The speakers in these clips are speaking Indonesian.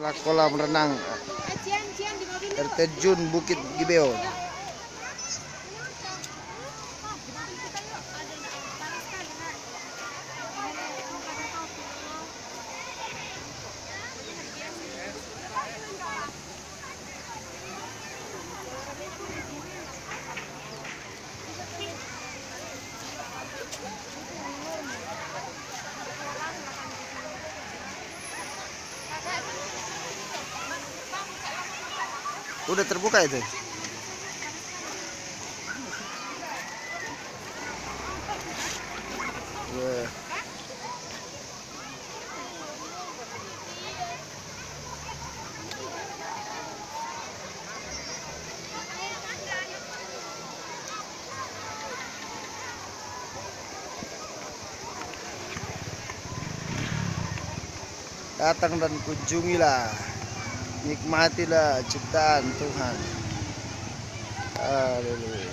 Inilah kolam renang air terjun Bukit Gibeo. Udah terbuka itu. Yeah. Datang dan kunjungilah, nikmatilah ciptaan Tuhan. Haleluya.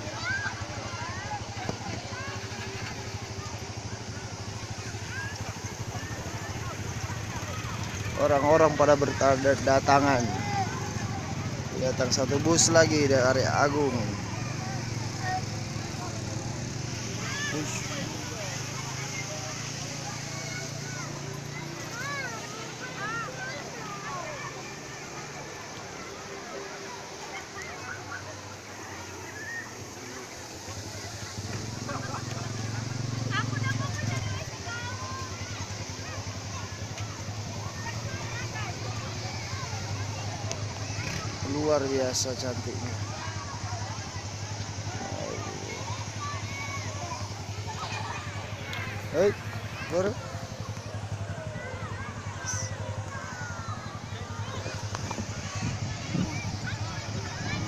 Orang-orang pada berdatangan. Datang satu bus lagi dari Agung. Luar biasa cantiknya. Hei, baru.